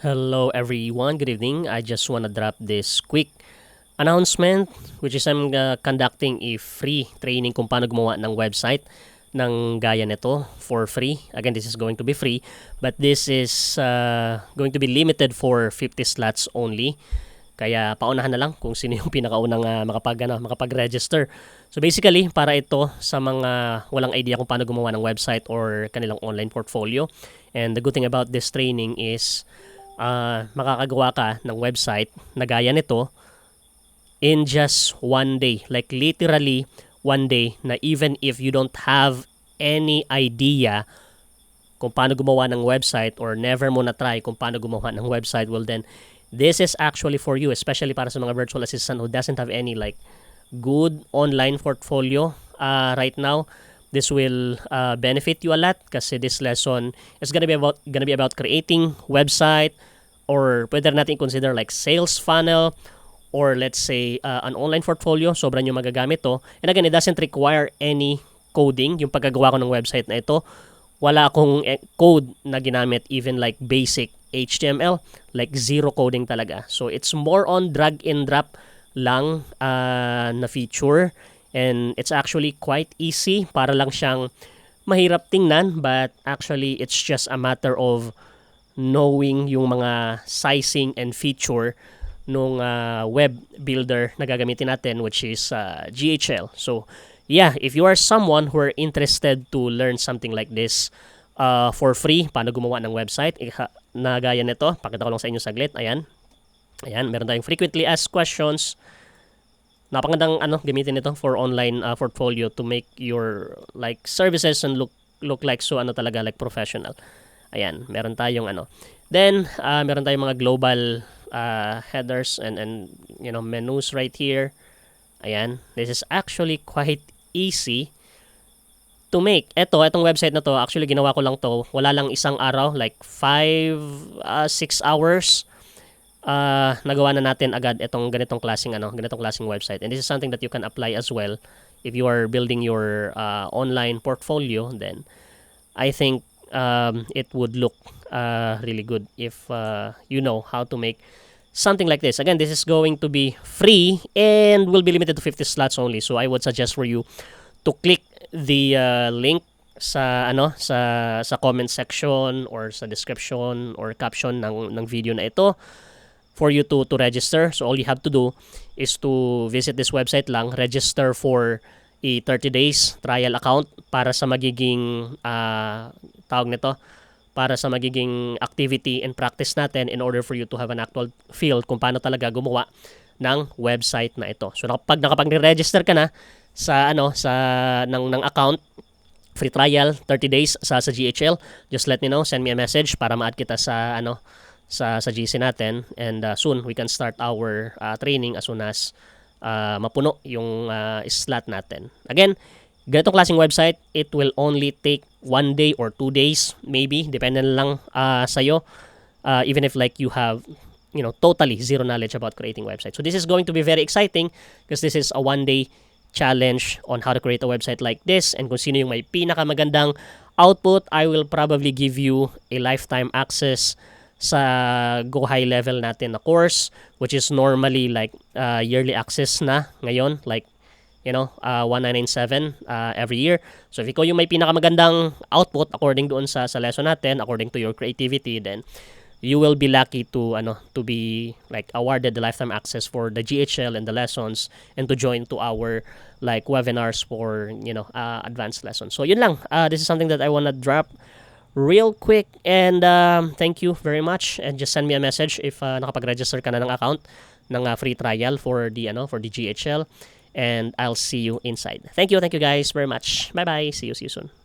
Hello everyone, good evening. I just want to drop this quick announcement which is I'm conducting a free training kung paano gumawa ng website ng gaya nito for free. Again, this is going to be free but this is going to be limited for 50 slots only. Kaya paunahan na lang kung sino yung pinakaunang makapag-register. So basically, para ito sa mga walang idea kung paano gumawa ng website or kanilang online portfolio. And the good thing about this training is makakagawa ka ng website na gaya nito in just one day. Like literally one day na even if you don't have any idea kung paano gumawa ng website or never mo na try kung paano gumawa ng website, well then this is actually for you, especially para sa mga virtual assistant who doesn't have any like good online portfolio right now. This will benefit you a lot kasi this lesson is gonna be about creating website, or pwede natin consider like sales funnel, or let's say an online portfolio. Sobrang yung magagamit to. And again, it doesn't require any coding. Yung paggagawa ko ng website na ito, wala akong code na ginamit, even like basic HTML, like zero coding talaga. So it's more on drag and drop lang na feature, and it's actually quite easy. Para lang siyang mahirap tingnan, but actually it's just a matter of knowing yung mga sizing and feature nung web builder na gagamitin natin, which is GHL. So yeah, if you are someone who are interested to learn something like this for free, paano gumawa ng website na gaya nito, pakita ko lang sa inyo saglit. Ayan, meron tayong frequently asked questions. Napakagandang gamitin ito for online portfolio to make your like services and look like so talaga like professional. Ayan, meron tayong Then meron tayong mga global headers and you know menus right here. Ayan, this is actually quite easy to make. Itong website na to, actually ginawa ko lang to, wala lang isang araw, like 5-6 hours. Nagawa na natin agad itong ganitong klaseng website. And this is something that you can apply as well if you are building your online portfolio. Then I think it would look really good if you know how to make something like this. Again, this is going to be free and will be limited to 50 slots only. So I would suggest for you to click the link sa sa comment section or sa description or caption ng video na ito for you to register. So all you have to do is to visit this website lang, register for a 30 days trial account para sa magiging para sa magiging activity and practice natin in order for you to have an actual feel kung paano talaga gumawa ng website na ito. So pag nakapag-register ka na sa ng account, free trial 30 days sa GHL, just let me know, send me a message para ma-add kita sa sa GC natin, and soon we can start our training as soon as mapuno yung slot natin. Again, ganitong klaseng website, it will only take 1 day or 2 days maybe, depende na lang sa'yo, even if like you have totally zero knowledge about creating websites. So this is going to be very exciting because this is a 1-day challenge on how to create a website like this, and kung sino yung may pinakamagandang output, I will probably give you a lifetime access sa Go High Level natin na course, which is normally like yearly access na ngayon, like 1997 every year. So if ikaw yung may pinakamagandang output according doon sa lesson natin, according to your creativity, then you will be lucky to be like awarded the lifetime access for the GHL and the lessons, and to join to our like webinars for advanced lessons. So yun lang, this is something that I want to drop real quick, and thank you very much, and just send me a message if nakapag-register ka na ng account ng free trial for the GHL, and I'll see you inside. Thank you guys very much. Bye bye, see you soon.